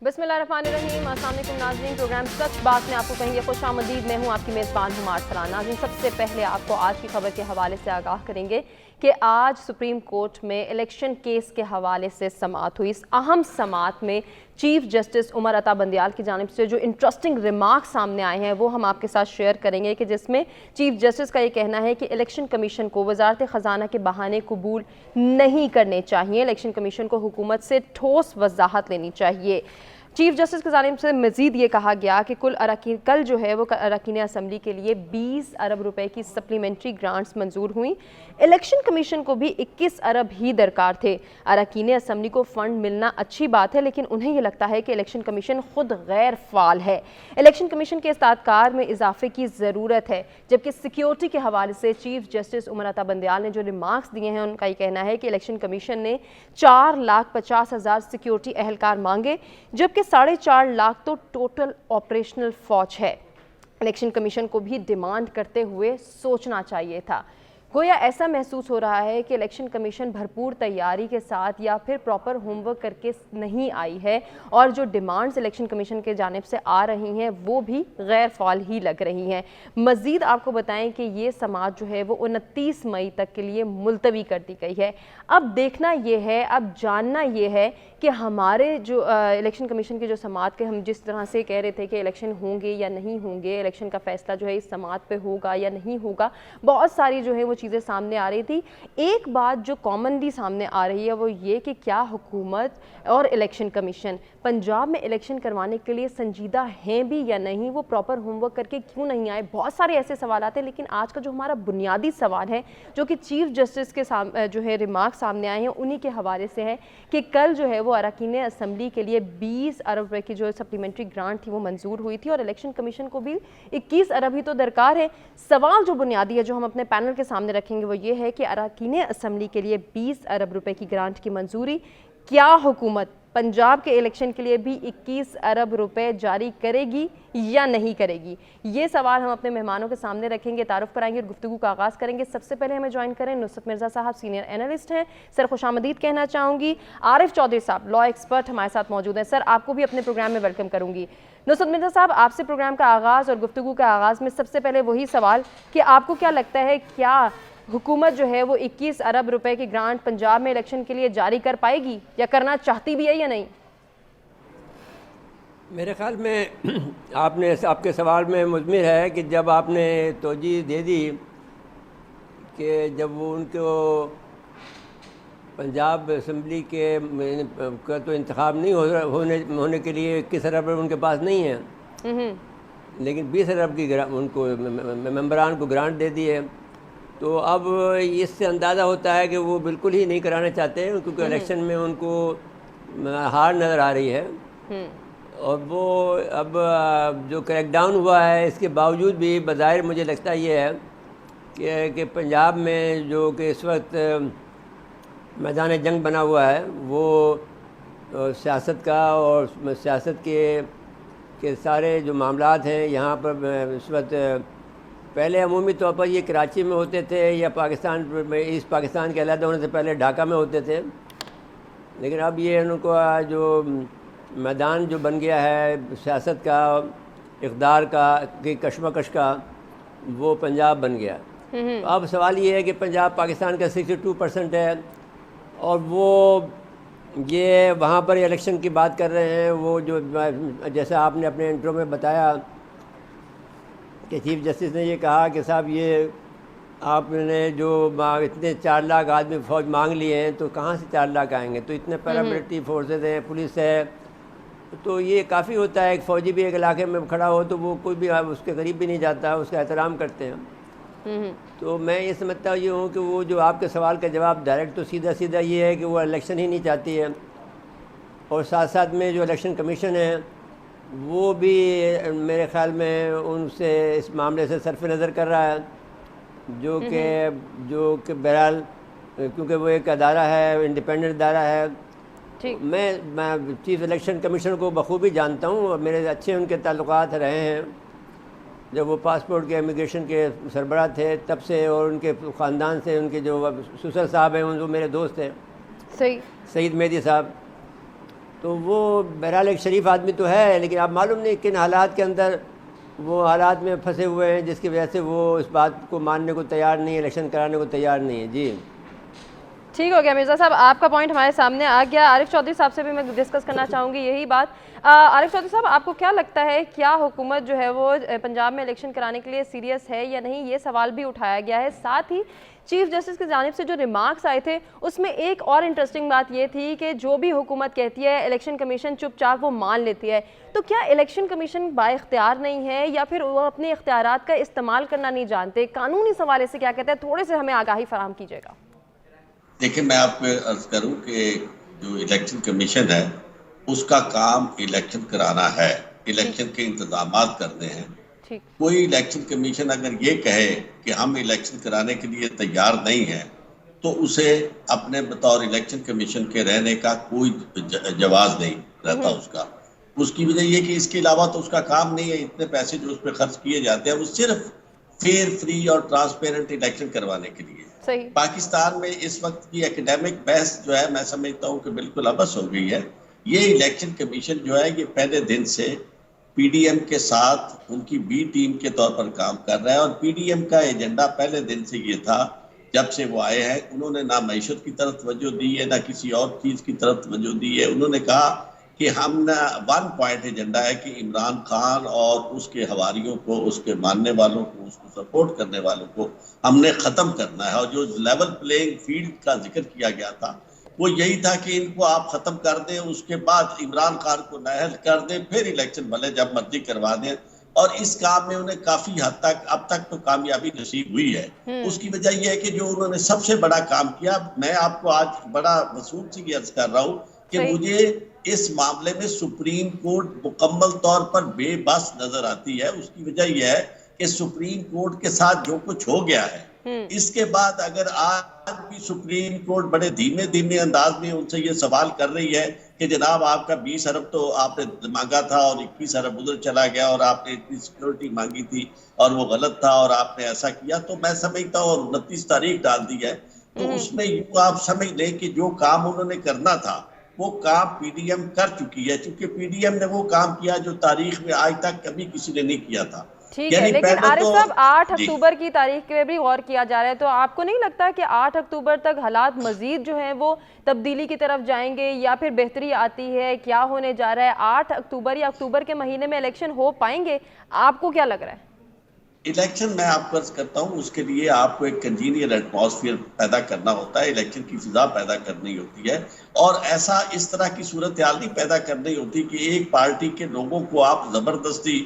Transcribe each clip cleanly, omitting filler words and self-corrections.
बिस्मिल्लाहिर्रहमानिर्रहीम। अस्सलाम वालेकुम नाज़रीन, प्रोग्राम सच बात में आपको कहेंगे खुशामदीद। मैं हूँ आपकी मेज़बान हुमार सरान। नाज़रीन, सबसे पहले आपको आज की खबर के हवाले से आगाह करेंगे कि आज सुप्रीम कोर्ट में इलेक्शन केस के हवाले से समाअत हुई। इस अहम समाअत में चीफ जस्टिस उमर अता बंदियाल की जानिब से जो इंटरेस्टिंग रिमार्क सामने आए हैं वो हम आपके साथ शेयर करेंगे कि जिसमें चीफ जस्टिस का ये कहना है कि इलेक्शन कमीशन को वजारत ख़जाना के बहाने कबूल नहीं करने चाहिए। इलेक्शन कमीशन को हुकूमत से ठोस वजाहत लेनी चाहिए। चीफ जस्टिस की जानिब से मजीद ये कहा गया कि कल जो है वो अरकान असम्बली के लिए 20 अरब रुपए की सप्लीमेंट्री ग्रांट्स मंजूर हुई। इलेक्शन कमीशन को भी 21 अरब ही दरकार थे। अरकान असम्बली को फंड मिलना अच्छी बात है, लेकिन उन्हें ये लगता है कि इलेक्शन कमीशन खुद गैर फाल है। इलेक्शन कमीशन के इस्तादकार में इजाफे की ज़रूरत है। जबकि सिक्योरिटी के हवाले से चीफ जस्टिस उमर अता बंदियाल ने जो रिमार्क्स दिए हैं उनका ये कहना है कि इलेक्शन कमीशन ने 4,50,000 सिक्योरिटी एहलकार मांगे, जबकि 4.5 लाख तो टोटल ऑपरेशनल फौज है। इलेक्शन कमीशन को भी डिमांड करते हुए सोचना चाहिए था। गोया ऐसा महसूस हो रहा है कि इलेक्शन कमीशन भरपूर तैयारी के साथ या फिर प्रॉपर होमवर्क करके नहीं आई है और जो डिमांड्स इलेक्शन कमीशन के जानिब से आ रही हैं वो भी गैर फाल ही लग रही हैं। मज़ीद आपको बताएं कि ये समाअत जो है वो 29 मई तक के लिए मुलतवी कर दी गई है। अब देखना ये है, अब जानना ये है कि हमारे जो इलेक्शन कमीशन की जो समाअत के हम जिस तरह से कह रहे थे कि इलेक्शन होंगे या नहीं होंगे, इलेक्शन का फैसला जो है इस समाअत पे होगा या नहीं होगा, बहुत सारी जो है वो चीज़ें सामने आ रही थी। एक बात जो कॉमनली सामने आ रही है वो ये कि क्या हुकूमत और इलेक्शन कमीशन पंजाब में इलेक्शन करवाने के लिए संजीदा हैं भी या नहीं, वो प्रॉपर होमवर्क करके क्यों नहीं आए। बहुत सारे ऐसे सवाल आते हैं, लेकिन आज का जो हमारा बुनियादी सवाल है जो कि चीफ जस्टिस के जो है रिमार्क सामने आए हैं उन्हीं के हवाले से है कि कल जो है वो अरकान असम्बली के लिए 20 अरब रुपए की जो सप्लीमेंट्री ग्रांट थी वो मंजूर हुई थी और इलेक्शन कमीशन को भी 21 अरब ही तो दरकार है। सवाल जो बुनियादी है जो हम अपने पैनल के सामने रखेंगे वो ये है कि अरकान असम्बली के लिए 20 अरब रुपए की ग्रांट की मंजूरी, क्या हुकूमत पंजाब के इलेक्शन के लिए भी 21 अरब रुपए जारी करेगी या नहीं करेगी। ये सवाल हम अपने मेहमानों के सामने रखेंगे, तारुफ कराएंगे और गुफ्तगू का आगाज़ करेंगे। सबसे पहले हमें ज्वाइन करें नुसरत मिर्ज़ा साहब, सीनियर एनालिस्ट हैं। सर खुशामदीद कहना चाहूँगी। आरिफ चौधरी साहब, लॉ एक्सपर्ट, हमारे साथ मौजूद हैं। सर आपको भी अपने प्रोग्राम में वेलकम करूँगी। नुसरत मिर्ज़ा साहब, आपसे प्रोग्राम का आगाज़ और गुफ्तगू का आगाज़ में सबसे पहले वही सवाल कि आपको क्या लगता है, क्या हुकूमत जो है वो 21 अरब रुपए की ग्रांट पंजाब में इलेक्शन के लिए जारी कर पाएगी या करना चाहती भी है या नहीं? मेरे ख्याल में आपके सवाल में मुज़मिर है कि जब आपने तोजी दे दी कि जब वो उनको पंजाब असम्बली के का तो इंतखाब नहीं होने के लिए 21 अरब उनके पास नहीं है, लेकिन 20 अरब की उनको मेंबरान को ग्रांट दे दी है, तो अब इससे अंदाज़ा होता है कि वो बिल्कुल ही नहीं कराना चाहते हैं, क्योंकि इलेक्शन में उनको हार नज़र आ रही है। और वो अब जो क्रैकडाउन हुआ है इसके बावजूद भी बज़ाहिर मुझे लगता ये है कि पंजाब में जो कि इस वक्त मैदान जंग बना हुआ है वो सियासत का और सियासत के सारे जो मामलात हैं यहाँ पर इस वक्त पहले अमूमी तौर पर ये कराची में होते थे या पाकिस्तान में, ईस्ट पाकिस्तान के अलग होने से पहले ढाका में होते थे, लेकिन अब ये उनको जो मैदान जो बन गया है सियासत का, इक़्तिदार का, की कशमकश का, वो पंजाब बन गया। तो अब सवाल ये है कि पंजाब पाकिस्तान का 62% है और वो ये वहाँ पर इलेक्शन की बात कर रहे हैं। वो जो जैसा आपने अपने इंट्रो में बताया कि चीफ जस्टिस ने ये कहा कि साहब ये आपने जो इतने 4 लाख आदमी फ़ौज मांग लिए हैं तो कहाँ से 4 लाख आएंगे, तो इतने पैरामिलिट्री फोर्सेज हैं, पुलिस है, तो ये काफ़ी होता है। एक फ़ौजी भी एक इलाके में खड़ा हो तो वो कोई भी उसके करीब भी नहीं जाता, उसका एहतराम करते हैं। तो मैं ये समझता ये हूँ कि वो जो आपके सवाल का जवाब डायरेक्ट तो सीधा सीधा ये है कि वो इलेक्शन ही नहीं चाहती है, और साथ साथ में जो इलेक्शन कमीशन है वो भी मेरे ख़्याल में उनसे इस मामले से सरफ नज़र कर रहा है, जो कि बहरहाल क्योंकि वो एक अदारा है, इंडिपेंडेंट अदारा है। मैं चीफ इलेक्शन कमीशन को बखूबी जानता हूँ और मेरे अच्छे उनके ताल्लुकात रहे हैं। जब वो पासपोर्ट के इमिग्रेशन के सरबराह थे तब से, और उनके ख़ानदान से, उनके जो ससुर साहब हैं वो मेरे दोस्त हैं, सईद मेहदी साहब। तो वो बहरहाल एक शरीफ आदमी तो है, लेकिन आप मालूम नहीं किन हालात के अंदर वो हालात में फंसे हुए हैं जिसकी वजह से वो इस बात को मानने को तैयार नहीं है, इलेक्शन कराने को तैयार नहीं है। जी ठीक हो गया मिर्ज़ा साहब, आपका पॉइंट हमारे सामने आ गया। आरिफ चौधरी साहब से भी मैं डिस्कस करना चाहूँगी यही बात। आरिफ चौधरी साहब, आपको क्या लगता है, क्या हुकूमत जो है वो पंजाब में इलेक्शन कराने के लिए सीरियस है या नहीं? ये सवाल भी उठाया गया है। साथ ही चीफ जस्टिस की जानिब से जो रिमार्क्स आए थे उसमें एक और इंटरेस्टिंग बात ये थी कि जो भी हुकूमत कहती है इलेक्शन कमीशन चुपचाप वो मान लेती है। तो क्या इलेक्शन कमीशन बाइख्तियार नहीं है या फिर वो अपने इख्तियारात का इस्तेमाल करना नहीं जानते? कानूनी सवाल से क्या कहते हैं, थोड़े से हमें आगाही फराहम कीजिएगा। देखिए, मैं आपको अर्ज करूं कि जो इलेक्शन कमीशन है उसका काम इलेक्शन कराना है, इलेक्शन के इंतजामात करने हैं। कोई इलेक्शन कमीशन अगर ये कहे कि हम इलेक्शन कराने के लिए तैयार नहीं है तो उसे अपने बतौर इलेक्शन कमीशन के रहने का कोई जवाब नहीं रहता उसका। उसकी वजह ये कि इसके अलावा तो उसका काम नहीं है। इतने पैसे जो उस पर खर्च किए जाते हैं वो सिर्फ फेयर, फ्री और ट्रांसपेरेंट इलेक्शन करवाने के लिए। सही। पाकिस्तान में इस वक्त की एकेडमिक बहस जो है, मैं समझता हूँ कि बिल्कुल अबस हो गई है। ये इलेक्शन कमीशन जो है ये पहले दिन से पीडीएम के साथ उनकी बी टीम के तौर पर काम कर रहा है और पीडीएम का एजेंडा पहले दिन से ये था, जब से वो आए हैं उन्होंने ना मईशत की तरफ तवज्जो दी है ना किसी और चीज की तरफ तवज्जो दी है। उन्होंने कहा कि हम ना वन पॉइंट एजेंडा है कि इमरान खान और उसके हवारियों को, उसके मानने वालों को, उसको सपोर्ट करने वालों को हमने खत्म करना है। और जो लेवल प्लेइंग फील्ड का जिक्र किया गया था वो यही था कि इनको आप खत्म कर दें, उसके बाद इमरान खान को नाअहल कर दें, फिर इलेक्शन भले जब मर्जी करवा दें। और इस काम में उन्हें काफी हद तक अब तक तो कामयाबी नसीब हुई है। उसकी वजह यह है कि जो उन्होंने सबसे बड़ा काम किया, मैं आपको आज बड़ा वसूल से अर्ज कर रहा हूँ कि मुझे इस मामले में सुप्रीम कोर्ट मुकम्मल तौर पर बेबस नजर आती है। उसकी वजह यह है कि सुप्रीम कोर्ट के साथ जो कुछ हो गया है, इसके बाद अगर आज भी सुप्रीम कोर्ट बड़े धीमे धीमे अंदाज में उनसे ये सवाल कर रही है कि जनाब आपका 20 अरब तो आपने मांगा था और 21 अरब उधर चला गया और आपने इतनी सिक्योरिटी मांगी थी और वो गलत था और आपने ऐसा किया, तो मैं समझता हूँ और 29 तारीख डाल दी है तो उसमें यूं आप समझ लें कि जो काम उन्होंने करना था वो काम पीडीएम कर चुकी है, क्योंकि पीडीएम ने वो काम किया जो तारीख में आज तक कभी किसी ने नहीं किया था। ठीक है, लेकिन आरिफ साहब 8 अक्टूबर की तारीख पे भी गौर किया जा रहा है, तो आपको नहीं लगता कि 8 अक्टूबर तक हालात मजीद जो हैं वो तब्दीली की तरफ जाएंगे या फिर बेहतरी आती है? क्या होने जा रहा है? 8 अक्टूबर या अक्टूबर के महीने में इलेक्शन हो पाएंगे? आपको क्या लग रहा है? इलेक्शन मैं आपको अर्ज करता हूँ, उसके लिए आपको एक कंजीनियल एटमॉस्फेयर पैदा करना होता है, इलेक्शन की फिजा पैदा करनी होती है और ऐसा इस तरह की सूरत हाल नहीं पैदा करनी होती कि एक पार्टी के लोगों को आप जबरदस्ती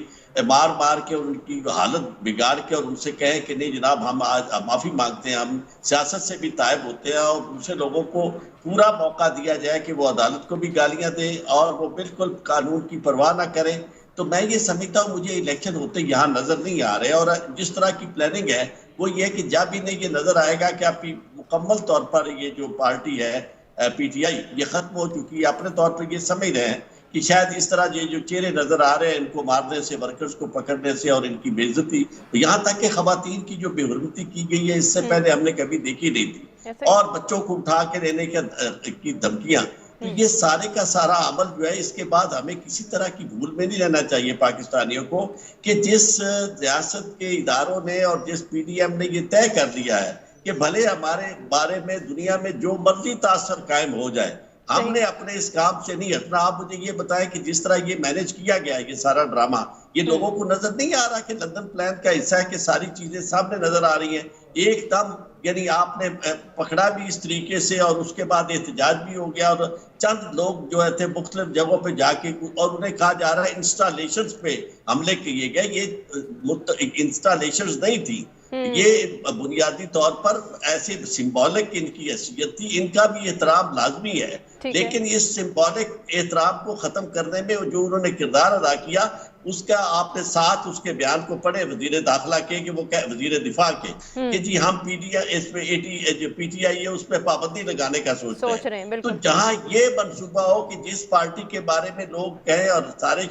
मार मार के उनकी हालत बिगाड़ के और उनसे कहें कि नहीं जनाब हम आज माफी मांगते हैं, हम सियासत से भी तायब होते हैं, और दूसरे लोगों को पूरा मौका दिया जाए कि वो अदालत को भी गालियां दें और वो बिल्कुल कानून की परवाह ना करें। तो मैं ये समझता हूँ मुझे इलेक्शन होते यहाँ नजर नहीं आ रहे। और जिस तरह की प्लानिंग है वो ये कि जब इन्हें ये नजर आएगा कि आपकी मुकम्मल तौर पर ये जो पार्टी है पीटीआई ये खत्म हो चुकी है, अपने तौर पर ये समझ रहे हैं कि शायद इस तरह ये जो चेहरे नजर आ रहे हैं इनको मारने से, वर्कर्स को पकड़ने से और इनकी बेइज्जती, यहाँ तक कि खवातीन की जो बेहुरमती की गई है इससे पहले हमने कभी देखी नहीं थी, और बच्चों को उठा के लेने की धमकियां, तो ये सारे का सारा अमल जो है इसके बाद हमें किसी तरह की भूल में नहीं रहना चाहिए पाकिस्तानियों को कि जिस रियासत के इदारों ने और जिस पीडीएम ने ये तय कर लिया है कि भले हमारे बारे में दुनिया में जो मर्जी तासर कायम हो जाए, हमने अपने इस काम से नहीं हटना। आप मुझे ये बताएं कि जिस तरह ये मैनेज किया गया है ये सारा ड्रामा, ये लोगों को नजर नहीं आ रहा कि लंदन प्लान का हिस्सा है कि सारी चीजें सामने नजर आ रही हैं एकदम, यानी आपने पकड़ा भी इस तरीके से और उसके बाद एहतजाज भी हो गया और चंद लोग जो है थे मुख्तलिफ जगहों पे जाके और उन्हें कहा जा रहा है इंस्टॉलेशंस पे हमले किए गए। ये इंस्टॉलेशंस नहीं थी, ये बुनियादी तौर पर ऐसे सिंबॉलिक इनकी हैसियत थी, इनका भी एहतराम लाजमी है, लेकिन इस सिंबॉलिक एहतराम को खत्म करने में जो उन्होंने किरदार अदा किया उसका आपने साथ उसके बयान को पढ़े वजीर दाखिला के कि वो क्या वजीर दिफा के कि जी हम पीटीआई इसमें जो पीटीआई है उस पर पाबंदी लगाने का सोच रहे हैं। तो जहां ये मनसूबा हो कि जिस पार्टी के बारे में लोग कहें और सारे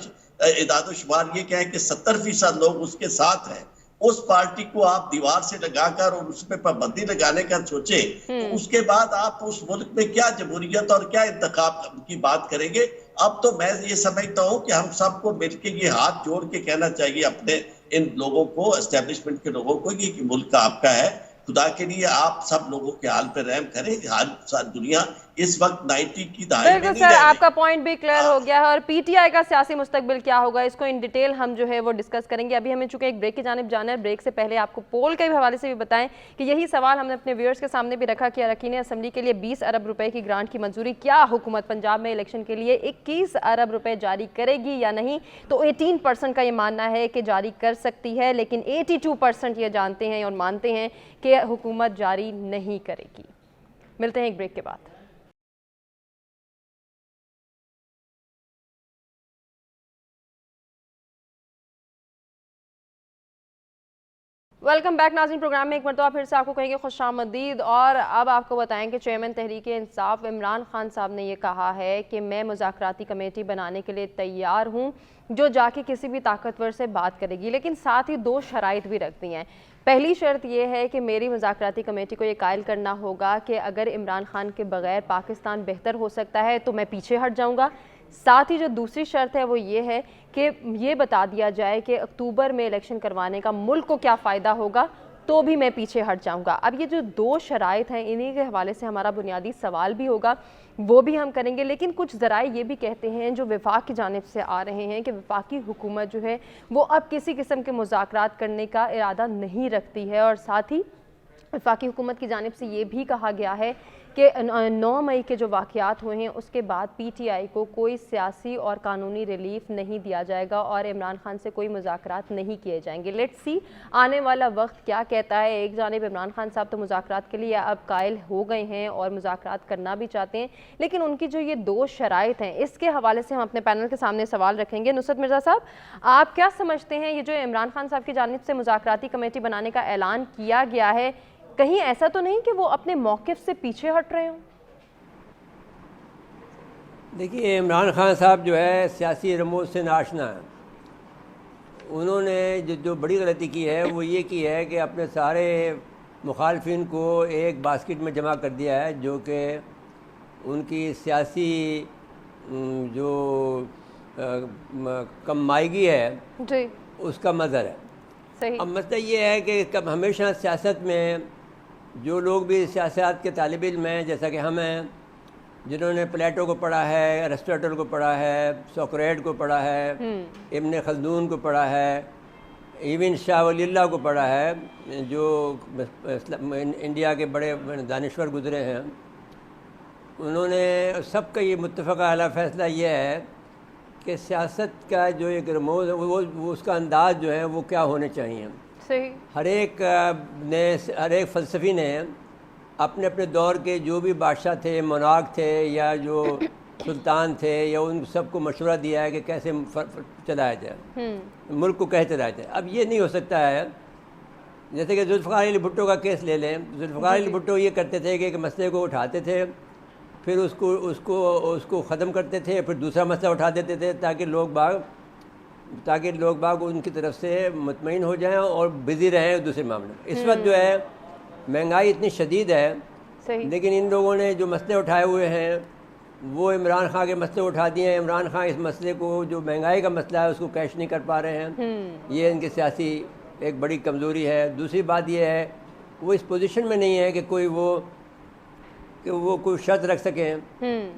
इदाद शुमार ये कहें कि 70% लोग उसके साथ हैं, उस पार्टी को आप दीवार से लगाकर और उस पर पाबंदी लगाने का सोचे, तो उसके बाद आप उस मुल्क में क्या जमहूरियत और क्या इंतखाब की बात करेंगे? अब तो मैं ये समझता हूँ कि हम सबको मिलकर ये हाथ जोड़ के कहना चाहिए अपने इन लोगों को, एस्टेब्लिशमेंट के लोगों को, कि मुल्क आपका है, खुदा के लिए आप सब लोगों के हाल पे रहम करें। हाल दुनिया इस वक्त 90 की दहाई में बिल्कुल नहीं सर, रह आपका गई। पॉइंट भी क्लियर हो गया है और पीटीआई का सियासी मुस्तकबिल क्या होगा इसको इन डिटेल हम जो है वो डिस्कस करेंगे। अभी हमें चूंकि एक ब्रेक की जानिब जाना है, ब्रेक से पहले आपको पोल के हवाले से भी बताएं कि यही सवाल हमने अपने व्यूअर्स के सामने भी रखा कि अरकान असम्बली के लिए 20 अरब रुपए की ग्रांट की मंजूरी, क्या हुकूमत पंजाब में इलेक्शन के लिए 21 अरब रुपए जारी करेगी या नहीं। तो 18% का ये मानना है कि जारी कर सकती है, लेकिन 82% ये जानते हैं और मानते हैं कि हुकूमत जारी नहीं करेगी। मिलते हैं एक ब्रेक के बाद। वेलकम बैक नाज़रीन, प्रोग्राम में एक मरतबा फिर से आपको कहेंगे खुशामदीद। और अब आपको बताएं कि चेयरमैन तहरीक इंसाफ इमरान खान साहब ने ये कहा है कि मैं मुज़ाकराती कमेटी बनाने के लिए तैयार हूँ जो जाके किसी भी ताकतवर से बात करेगी, लेकिन साथ ही 2 शराइत भी रख दी हैं। पहली शर्त यह है कि मेरी मुज़ाकराती कमेटी को ये कायल करना होगा कि अगर इमरान खान के बगैर पाकिस्तान बेहतर हो सकता है तो मैं पीछे हट जाऊँगा। साथ ही जो दूसरी शर्त है वो ये है कि ये बता दिया जाए कि अक्टूबर में इलेक्शन करवाने का मुल्क को क्या फ़ायदा होगा, तो भी मैं पीछे हट जाऊंगा। अब ये जो 2 शराइत हैं, इन्हीं के हवाले से हमारा बुनियादी सवाल भी होगा, वो भी हम करेंगे। लेकिन कुछ ज़राए ये भी कहते हैं जो विफाक की जानिब से आ रहे हैं कि वफाकी हुकूमत जो है वो अब किसी किस्म के मुज़ाकरात करने का इरादा नहीं रखती है। और साथ ही वफाकी हुकूमत की जानिब से ये भी कहा गया है कि 9 मई के जो वाक़यात हुए हैं उसके बाद पीटीआई को कोई सियासी और कानूनी रिलीफ नहीं दिया जाएगा और इमरान खान से कोई मुज़ाकरात नहीं किए जाएंगे। लेट्स सी आने वाला वक्त क्या कहता है। एक जानिब इमरान खान साहब तो मुज़ाकरात के लिए अब कायल हो गए हैं और मुज़ाकरात करना भी चाहते हैं, लेकिन उनकी जो ये 2 शराइत हैं इसके हवाले से हम अपने पैनल के सामने सवाल रखेंगे। नुसरत मिर्ज़ा साहब, आप क्या समझते हैं, ये जो इमरान खान साहब की जानिब से मुज़ाकराती कमेटी बनाने का ऐलान किया गया है, कहीं ऐसा तो नहीं कि वो अपने मौक़िफ़ से पीछे हट रहे हों? देखिए, इमरान खान साहब जो है सियासी रमूज से नाशना है। उन्होंने जो बड़ी गलती की है वो ये की है कि अपने सारे मुखालफिन को एक बास्केट में जमा कर दिया है, जो कि उनकी सियासी जो कमाईगी है जी, उसका मज़हर है। सही। अब मसला ये है कि कब हमेशा सियासत में जो लोग भी सियासत के तालिब इल्म हैं, जैसा कि हम हैं, जिन्होंने प्लेटो को पढ़ा है, अरिस्टोटल को पढ़ा है, सोक्रेट को पढ़ा है, इब्न खल्दून को पढ़ा है, इवन शाह वलील्लाह को पढ़ा है, जो इंडिया के बड़े दानिश्वर गुजरे हैं, उन्होंने सबका ये मुत्तफ़क़ा अला फ़ैसला ये है कि सियासत का जो एक रमूज़ वो उसका अंदाज़ जो है वो क्या होने चाहिए। सही। हर एक फ़लसफ़ी ने अपने अपने दौर के जो भी बादशाह थे, मोनार्क थे या जो सुल्तान थे, या उन सबको मशवरा दिया है कि कैसे चलाया जाए, मुल्क को कैसे चलाया जाए। अब ये नहीं हो सकता है, जैसे कि जुल्फ़िकार अली भुट्टो का केस ले लें। जुल्फ़िकार अली भुट्टो ये करते थे कि मसले को उठाते थे, फिर उसको ख़त्म करते थे, फिर दूसरा मसला उठा देते थे ताकि लोग बाग उनकी तरफ से मुतमईन हो जाएं और बिज़ी रहें दूसरे मामले में। इस वक्त जो है महंगाई इतनी शदीद है, लेकिन इन लोगों ने जो मसले उठाए हुए हैं वो इमरान खान के मसले उठा दिए हैं। इमरान खान इस मसले को, जो महंगाई का मसला है, उसको कैश नहीं कर पा रहे हैं। ये इनकी सियासी एक बड़ी कमज़ोरी है। दूसरी बात ये है वो इस पोजीशन में नहीं है कि वो कोई शर्त रख सकें।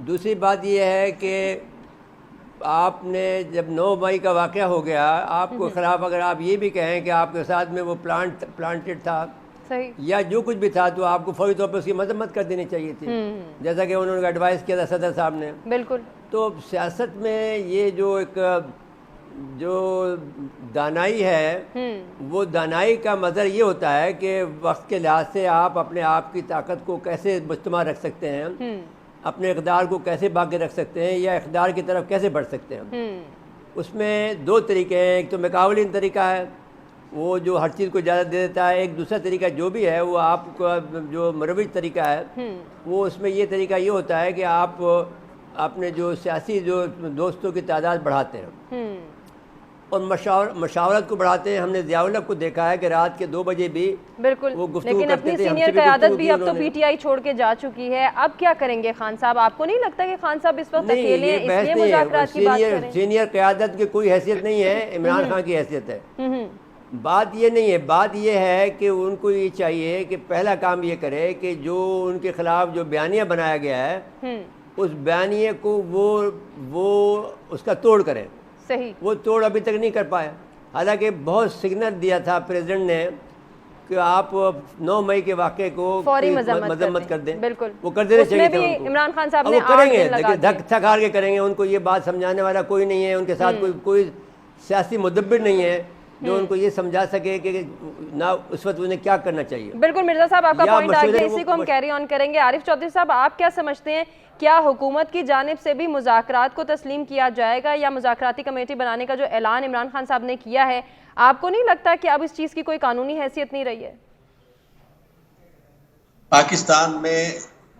दूसरी बात यह है कि आपने जब 9 मई का वाक़या हो गया, आपको ख़िलाफ़ अगर आप ये भी कहें कि आपके साथ में वो प्लांटेड था, सही, या जो कुछ भी था, तो आपको फौरी तौर पर उसकी मजम्मत कर देनी चाहिए थी, जैसा कि उन्होंने एडवाइस किया था सदर साहब ने। बिल्कुल। तो सियासत में ये जो दानाई है, वो दानाई का मज़र ये होता है कि वक्त के लिहाज से आप अपने आप की ताकत को कैसे मुस्तमा रख सकते हैं, अपने इक़दार को कैसे बाकी रख सकते हैं, या इक़दार की तरफ कैसे बढ़ सकते हैं। उसमें 2 तरीके हैं। एक तो मुकाबलिन तरीका है, वो जो हर चीज़ को ज़्यादा दे देता है। एक दूसरा तरीका जो भी है वो आपका जो मरविज तरीका है, वो उसमें ये तरीका ये होता है कि आप अपने जो सियासी जो दोस्तों की तादाद बढ़ाते हैं। और मशावरत को बढ़ाते हैं। हमने ज़ियाउल हक को देखा है कि रात के 2 बजे भी बिल्कुल, वो गुफ्तगू लेकिन करते अपनी थे, हमसे सीनियर भी क़यादत गुफ्तगू भी की अब तो उन्होंने। पीटीआई छोड़ के जा चुकी है, अब क्या करेंगे खान साहब? आपको नहीं लगता कि खान साहब इस वक्त नहीं, अकेले ये हैं बहस इसलिए नहीं है, मुज़ाकरात की बात करें? सीनियर क़यादत की कोई हैसियत नहीं है, इमरान खान की हैसियत है। बात ये नहीं है, बात ये है कि उनको ये चाहिए कि पहला काम ये करे कि जो उनके ख़िलाफ़ जो बयानिया बनाया गया है उस बयानिए को वो उसका तोड़ करें। सही। वो तोड़ अभी तक नहीं कर पाए। हालांकि बहुत सिग्नल दिया था प्रेसिडेंट ने कि आप 9 मई के वाक़े को फौरी मजम्मत कर दें। बिल्कुल, वो कर देने चाहिए थे भी उनको। इमरान खान साहब अब ने वो 8 करेंगे, दिन लगा लेकिन धक थक हार के करेंगे। उनको ये बात समझाने वाला कोई नहीं है उनके साथ, कोई सियासी मुदब्बिर नहीं है जो उनको ये समझा सके कि ना उस वक्त उन्हें क्या करना चाहिए। बिल्कुल मिर्जा साहब, आपका पॉइंट आ गया, इसी को हम वो कैरी ऑन करेंगे। आरिफ चौधरी साहब, आप क्या समझते हैं, क्या हुकूमत की जानिब से भी मुज़ाकरात को तस्लीम किया जाएगा, या मुज़ाकराती कमेटी बनाने का जो ऐलान इमरान खान साहब ने किया है, आपको नहीं लगता कि अब इस चीज़ की कोई कानूनी हैसियत नहीं रही है? पाकिस्तान में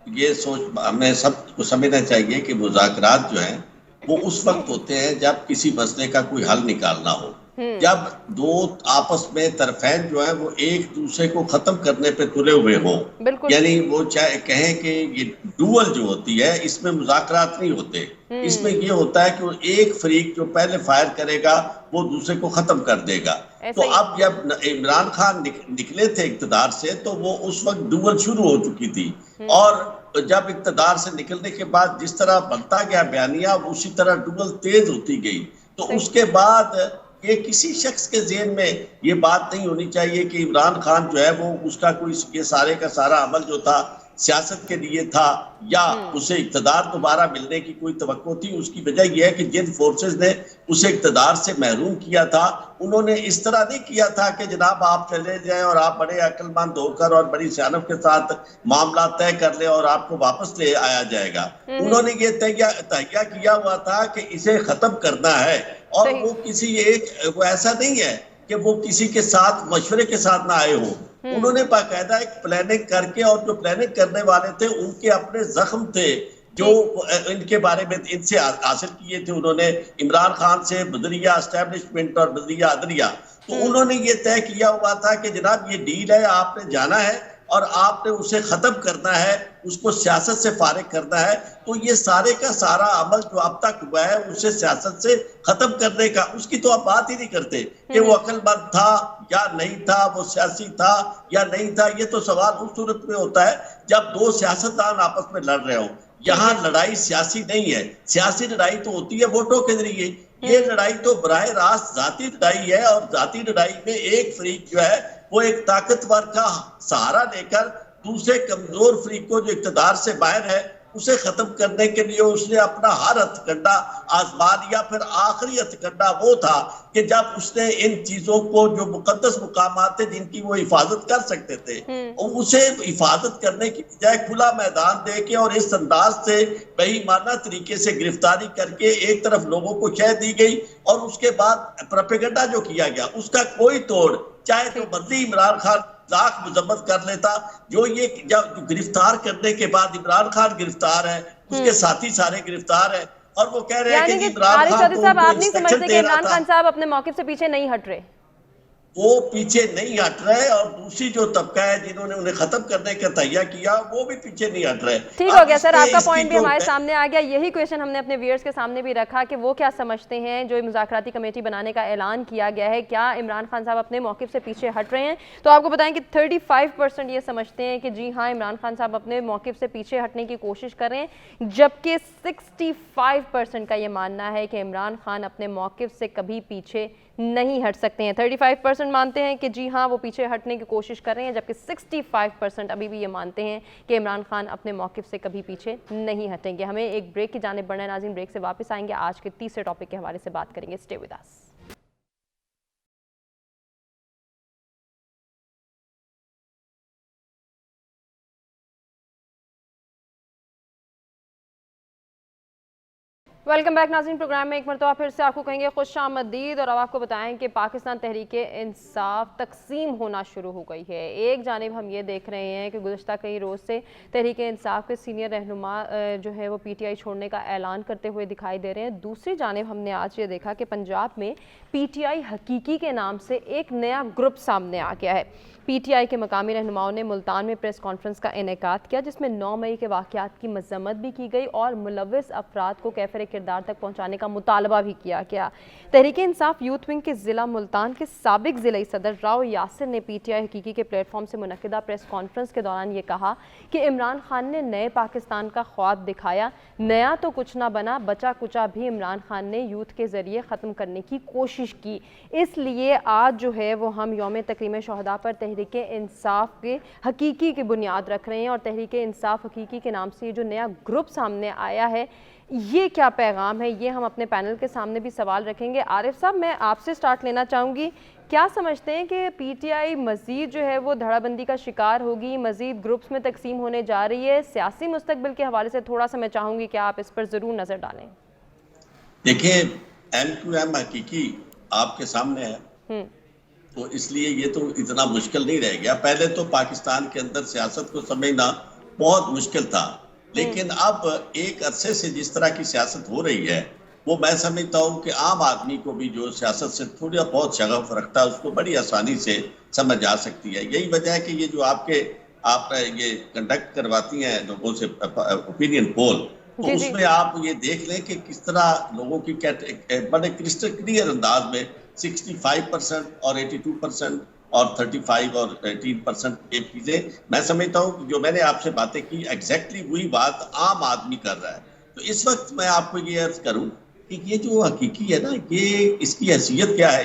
ये सोच हमें सबको समझना चाहिए कि मुज़ाकरात जो हैं वो उस वक्त होते हैं जब किसी मसले का कोई हल निकालना हो, जब दो आपस में तरफैन जो है वो एक दूसरे को खत्म करने पे तुले हुए हो। यानी वो चाहे कहें कि ये डुअल जो होती है इसमें मुज़ाकरात नहीं होते, इसमें ये होता है कि वो एक फरीक जो पहले फायर करेगा वो दूसरे को खत्म कर देगा। तो अब जब इमरान खान निकले थे इक़्तिदार से तो वो उस वक्त डुअल शुरू हो चुकी थी, और जब इक़्तिदार से निकलने के बाद जिस तरह बनता गया बयानिया उसी तरह डुअल तेज होती गई। तो उसके बाद ये किसी शख्स के ज़हन में ये बात नहीं होनी चाहिए कि इमरान खान जो है वो उसका कोई ये सारे का सारा अमल जो था सियासत के लिए था, या उसे इक़्तिदार दोबारा मिलने की कोई तवक्को थी। उसकी वजह यह है कि जिन फोर्सेस ने उसे इक़्तिदार से महरूम किया था उन्होंने इस तरह नहीं किया था कि जनाब आप चले जाएं और आप बड़े अक्लमंद होकर और बड़ी सियानत के साथ मामला तय कर ले और आपको वापस ले आया जाएगा। उन्होंने ये तय किया हुआ था कि इसे खत्म करना है, और वो किसी वो ऐसा नहीं है कि वो किसी के साथ मशवरे के साथ ना आए हो। उन्होंने बाकायदा एक प्लानिंग करके, और जो प्लानिंग करने वाले थे उनके अपने जख्म थे जो इनके बारे में इनसे हासिल किए थे उन्होंने, इमरान खान से बदरिया एस्टेब्लिशमेंट और बदरिया अदरिया। तो उन्होंने ये तय किया हुआ था कि जनाब ये डील है, आपने जाना है और आपने उसे खत्म करना है, उसको सियासत से फारिग करना है। तो ये सारे का सारा अमल जो अब तक हुआ है उसे सियासत से खत्म करने का, उसकी तो आप बात ही नहीं करते कि वो अक्लमंद था या नहीं था, वो सियासी था या नहीं था। ये तो सवाल उस सूरत में होता है जब दो सियासतदान आपस में लड़ रहे हो। यहाँ लड़ाई सियासी नहीं है, सियासी लड़ाई तो होती है वोटों के जरिए। ये लड़ाई तो बराह रास्त जाती लड़ाई है, और जाती लड़ाई में एक फरीक जो है वो एक ताकतवर का सहारा लेकर दूसरे कमजोर फरीक को जो इक़्तिदार से बाहर है उसे खत्म करने के लिए उसने अपना हर हथकंडा आजमा लिया। फिर आखिरी हथकंडा वो था कि जब उसने इन चीजों को जो मुकद्दस मुकामात थे जिनकी वो हिफाजत कर सकते थे उसे हिफाजत करने की बजाय खुला मैदान दे के और इस अंदाज से बेईमाना तरीके से गिरफ्तारी करके एक तरफ लोगों को शह दी गई, और उसके बाद प्रोपेगेंडा जो किया गया उसका कोई तोड़, चाहे जो मर्जी इमरान खान लाख मजम्मत कर लेता। जो ये जब गिरफ्तार करने के बाद इमरान खान गिरफ्तार है, उसके साथी सारे गिरफ्तार है, और वो कह रहे हैं कि इमरान खान को साहब, आप नहीं समझते कि इमरान खान साहब अपने मौके से पीछे नहीं हट रहे? वो पीछे नहीं हट रहे, और दूसरी जो तबका है जिन्होंने उन्हें खत्म करने का तैयार किया वो भी पीछे नहीं हट रहे। ठीक हो गया सर, आपका पॉइंट भी हमारे सामने आ गया। यही क्वेश्चन हमने अपने व्यूअर्स के सामने भी रखा कि वो क्या समझते हैं जो मुज़ाकराती कमेटी बनाने का ऐलान किया गया है, क्या इमरान खान साहब अपने मौक़िफ़ से पीछे हट रहे हैं? तो आपको बताएं कि 35% ये समझते हैं कि जी हाँ, इमरान खान साहब अपने मौक़िफ़ से पीछे हटने की कोशिश कर रहे हैं, जबकि 65% का ये मानना है कि इमरान खान अपने मौक़िफ़ से कभी पीछे नहीं हट सकते हैं। 35% मानते हैं कि जी हाँ वो पीछे हटने की कोशिश कर रहे हैं, जबकि 65% अभी भी ये मानते हैं कि इमरान खान अपने मौक़िफ़ से कभी पीछे नहीं हटेंगे। हमें एक ब्रेक की जानिब बढ़ना है नाज़रीन, ब्रेक से वापस आएंगे, आज के तीसरे टॉपिक के हवाले से बात करेंगे। Stay with us. Welcome back नाज़रीन। प्रोग्राम में एक मरतबा फिर से आपको कहेंगे खुशामदीद और अब आपको बताएं कि पाकिस्तान तहरीके इंसाफ तकसीम होना शुरू हो गई है। एक जानिब हम ये देख रहे हैं कि गुज़श्ता कई रोज़ से तहरीके इंसाफ के सीनियर रहनुमा जो है वो PTI छोड़ने का ऐलान करते हुए दिखाई दे रहे हैं। दूसरी जानिब हमने आज ये देखा कि पंजाब में PTI हकीकी के नाम से एक नया ग्रुप सामने आ गया है। PTI के मकामी रहनुमाओं ने मुल्तान में प्रेस कॉन्फ्रेंस का इनेकाद किया, जिसमें 9 मई के वाक़यात की मज़म्मत भी की गई और मुलव्विस अफराद को कैफर किरदार तक पहुँचाने का मुतालबा भी किया गया। तहरीक इंसाफ यूथ विंग के ज़िला मुल्तान के साबिक ज़िला सदर राव यासिर ने PTI हकीकी के प्लेटफॉर्म से मुनक़िदा प्रेस कॉन्फ्रेंस के दौरान ये कहा कि इमरान खान ने नए पाकिस्तान का ख्वाब दिखाया, नया तो कुछ ना बना, बचा कुचा भी इमरान खान ने यूथ के ज़रिए ख़त्म करने की कोशिश की। इसलिए आज जो है वो हम यौम तकरीम शहदा पर तहरीक इंसाफ के हकीकी की बुनियाद रख रहे हैं और तहरीक इंसाफ हकीकी के नाम से ये जो नया ग्रुप सामने आया है, ये क्या पैगाम है, ये हम अपने पैनल के सामने भी सवाल रखेंगे। आरिफ साहब, मैं आपसे स्टार्ट लेना चाहूँगी। क्या समझते हैं कि PTI मज़ीद जो है वो धड़ाबंदी का शिकार होगी, मज़ीद ग्रुप्स में तकसीम होने जा रही है? सियासी मुस्तकबिल के हवाले से थोड़ा सा मैं चाहूँगी कि आप इस पर ज़रूर नज़र डालें। देखिए, MQM हकीकी आपके सामने है, तो इसलिए ये तो इतना मुश्किल नहीं रह गया। पहले तो पाकिस्तान के अंदर सियासत को समझना बहुत मुश्किल था, लेकिन अब एक अरसे से जिस तरह की सियासत हो रही है वो मैं समझता हूँ कि आम आदमी को भी जो सियासत से थोड़ा बहुत शगफ रखता है उसको बड़ी आसानी से समझ आ सकती है। यही वजह है कि ये जो आप ये कंडक्ट करवाती हैं लोगों से ओपिनियन पोल, तो उसमें आप ये देख लें कि किस तरह लोगों की बड़े क्रिस्टल क्लियर अंदाज में 65% और 82% और 35 और 18% ये चीजें मैं समझता हूँ जो मैंने आपसे बातें की एग्जैक्टली वही बात आम आदमी कर रहा है। तो इस वक्त मैं आपको ये अर्ज करूं कि ये जो हकीकी है ना, ये इसकी हैसियत क्या है।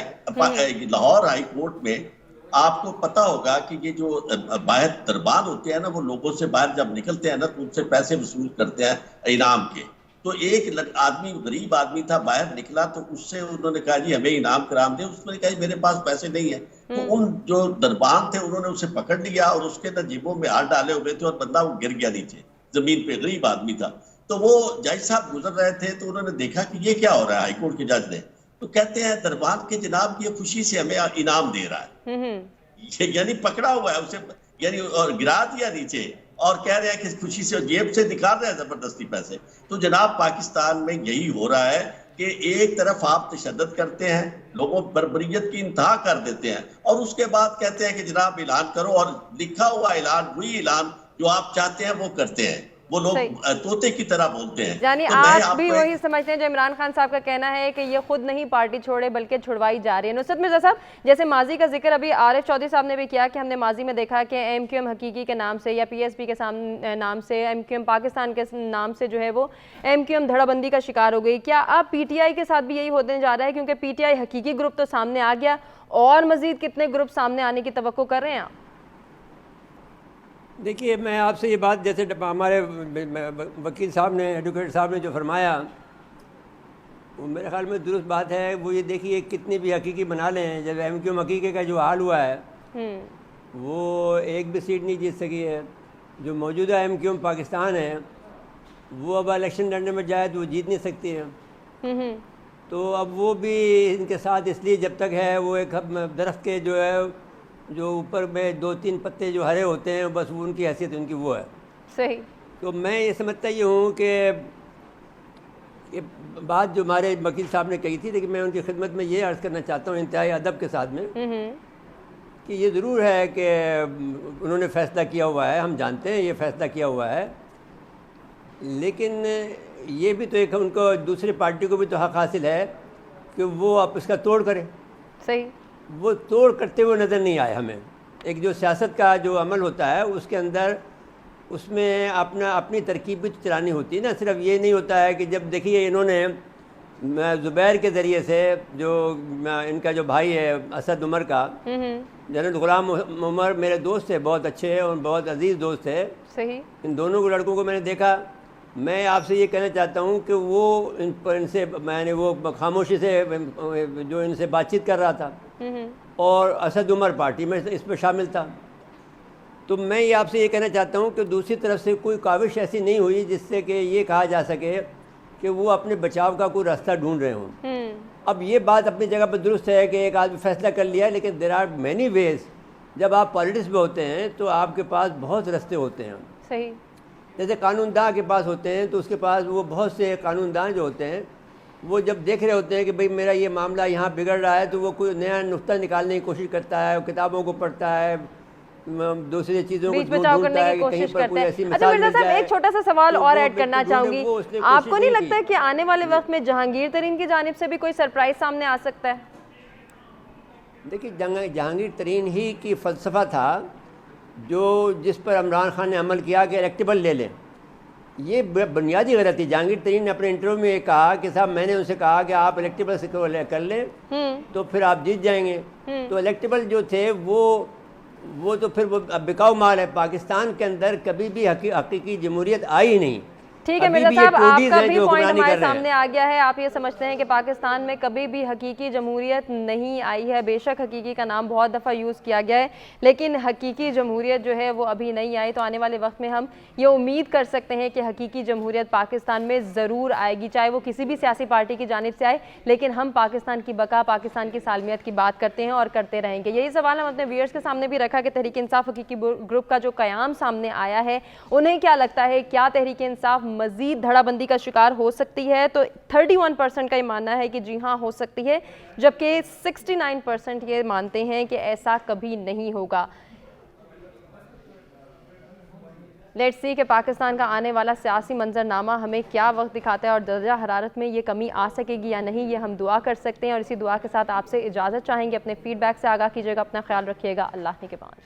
लाहौर हाई कोर्ट में आपको पता होगा कि ये जो बाहर दरबान होते हैं ना, वो लोगों से बाहर जब निकलते हैं ना तो उनसे पैसे वसूल करते हैं इनाम के। तो एक आदमी, गरीब आदमी था, बाहर निकला तो उससे उन्होंने कहा जी हमें इनाम कराम दे। उसने कहा मेरे पास पैसे नहीं है। तो उन जो दरबान थे उन्होंने उसे पकड़ लिया और उसके ना जेबों में हाथ डाले हुए थे और बंदा वो गिर गया नीचे जमीन पे, गरीब आदमी था। तो वो जज साहब गुजर रहे थे तो उन्होंने देखा कि ये क्या हो रहा है, हाईकोर्ट के जज ने। तो कहते हैं दरबान के जनाब ये खुशी से हमें इनाम दे रहा है, यानी पकड़ा हुआ है उसे, यानी और गिरा दिया नीचे और कह रहे हैं कि खुशी से जेब से निकाल रहे हैं जबरदस्ती पैसे। तो जनाब पाकिस्तान में यही हो रहा है कि एक तरफ आप तशद्दुद करते हैं, लोगों पर बर्बरियत की इंतहा कर देते हैं और उसके बाद कहते हैं कि जनाब ऐलान करो, और लिखा हुआ ऐलान, वही ऐलान जो आप चाहते हैं वो करते हैं। वो लोग तोते की तरह बोलते हैं। यानी तो आप भी वही समझते हैं जो इमरान खान साहब का कहना है कि ये खुद नहीं पार्टी छोड़े बल्कि छुड़वाई जा रही है। नुसरत मिर्जा साहब, जैसे माजी का जिक्र अभी आरिफ चौधरी साहब ने भी किया कि हमने माजी में देखा कि MQM हकीकी के नाम से या PSP के नाम से, MQM पाकिस्तान के नाम से जो है वो MQM धड़ाबंदी का शिकार हो गई। क्या अब PTI के साथ भी यही होने जा रहा है? क्योंकि PTI हकीकी ग्रुप तो सामने आ गया, और मजीद कितने ग्रुप सामने आने की तवक्को कर रहे हैं आप? देखिए, मैं आपसे ये बात, जैसे हमारे वकील साहब ने, एडवोकेट साहब ने जो फरमाया, वो मेरे ख्याल में दुरुस्त बात है। वो ये देखिए कितनी भी हकीकी बना लें, जब MQM हकीकी का जो हाल हुआ है वो एक भी सीट नहीं जीत सकी है। जो मौजूदा MQM पाकिस्तान है वो अब इलेक्शन लड़ने में जाए तो वो जीत नहीं सकती है। तो अब वो भी इनके साथ इसलिए जब तक है, वो एक दरख्त के जो है जो ऊपर में 2-3 पत्ते जो हरे होते हैं, बस वो उनकी हैसियत उनकी वो है। सही। तो मैं ये समझता ये हूँ कि बात जो हमारे वकील साहब ने कही थी, लेकिन मैं उनकी खिदमत में ये अर्ज़ करना चाहता हूँ इंतहाई अदब के साथ में कि ये ज़रूर है कि उन्होंने फ़ैसला किया हुआ है, हम जानते हैं ये फ़ैसला किया हुआ है, लेकिन ये भी तो एक उनको, दूसरी पार्टी को भी तो हक़ हासिल है कि वो आप इसका तोड़ करें। सही। वो तोड़ करते हुए नज़र नहीं आए हमें। एक जो सियासत का जो अमल होता है उसके अंदर, उसमें अपनी तरकीब भी चलानी होती है ना। सिर्फ ये नहीं होता है कि जब देखिए इन्होंने ज़ुबैर के ज़रिए से, जो इनका जो भाई है असद उमर का, जनरल गुलाम उमर मेरे दोस्त थे, बहुत अच्छे और बहुत अजीज़ दोस्त थे। सही। इन दोनों को लड़कों को मैंने देखा। मैं आपसे ये कहना चाहता हूँ कि वो इनसे मैंने वो खामोशी से जो इनसे बातचीत कर रहा था, और असद उमर पार्टी में इस पर शामिल था। तो मैं ये आपसे ये कहना चाहता हूँ कि दूसरी तरफ से कोई काविश ऐसी नहीं हुई जिससे कि ये कहा जा सके कि वो अपने बचाव का कोई रास्ता ढूंढ रहे हों। अब ये बात अपनी जगह पर दुरुस्त है कि एक आदमी फैसला कर लिया है, लेकिन देर आर मैनी वेज। जब आप पॉलिटिक्स में होते हैं तो आपके पास बहुत रास्ते होते हैं। सही। जैसे कानूनदां के पास होते हैं तो उसके पास वो बहुत से कानूनदां जो होते हैं वो जब देख रहे होते हैं कि भाई मेरा ये मामला यहाँ बिगड़ रहा है, तो वो कोई नया नुक्ता निकालने की कोशिश करता है, किताबों को पढ़ता है, दूसरी चीज़ों को बीच बचाव करने की कोशिश करते हैं। अच्छा मिर्जा साहब, एक छोटा सा सवाल और ऐड करना चाहूंगी, आपको नहीं लगता है कि आने वाले वक्त में जहांगीर तरीन की जानिब से भी कोई सरप्राइज सामने आ सकता है? देखिए, जहांगीर तरीन ही की फ़लसफ़ा था जो जिस पर इमरान खान ने अमल किया कि इलेक्टेबल ले लें। ये बुनियादी गलत थी। जहांगीर तरीन ने अपने इंटरव्यू में ये कहा कि साहब मैंने उनसे कहा कि आप इलेक्टेबल से कर लें तो फिर आप जीत जाएंगे। तो इलेक्टेबल जो थे वो तो फिर वो बिकाऊ माल है। पाकिस्तान के अंदर कभी भी हकीकी जमहूरियत आई नहीं। ठीक है मिर्जा साहब, आपका भी पॉइंट हमारे सामने आ गया है। आप ये समझते हैं कि पाकिस्तान में कभी भी हकीकी जमहूरियत नहीं आई है। बेशक हकीकी का नाम बहुत दफ़ा यूज़ किया गया है, लेकिन हकीकी जमहूरियत जो है वो अभी नहीं आई। तो आने वाले वक्त में हम ये उम्मीद कर सकते हैं कि हकीकी जमहूरियत पाकिस्तान में ज़रूर आएगी, चाहे वो किसी भी सियासी पार्टी की जानिब से आए। लेकिन हम पाकिस्तान की बका, पाकिस्तान की सालमियत की बात करते हैं और करते रहेंगे। यही सवाल हम अपने व्यूअर्स के सामने भी रखा कि तहरीक इंसाफ हकीकी ग्रुप का जो क़याम सामने आया है, उन्हें क्या लगता है, क्या तहरीक इंसाफ मजीद धड़ाबंदी का शिकार हो सकती है? तो 31% का ये मानना है कि जी हाँ हो सकती है, जबकि 69% ये मानते हैं कि ऐसा कभी नहीं होगा। लेट्स सी कि पाकिस्तान का आने वाला सियासी मंजरनामा हमें क्या वक्त दिखाता है और दर्जा हरारत में ये कमी आ सकेगी या नहीं, ये हम दुआ कर सकते हैं। और इसी दुआ के साथ आपसे इजाज़त चाहेंगे। अपने फीडबैक से आगाह कीजिएगा, अपना ख्याल रखिएगा। अल्लाह ने के बाद।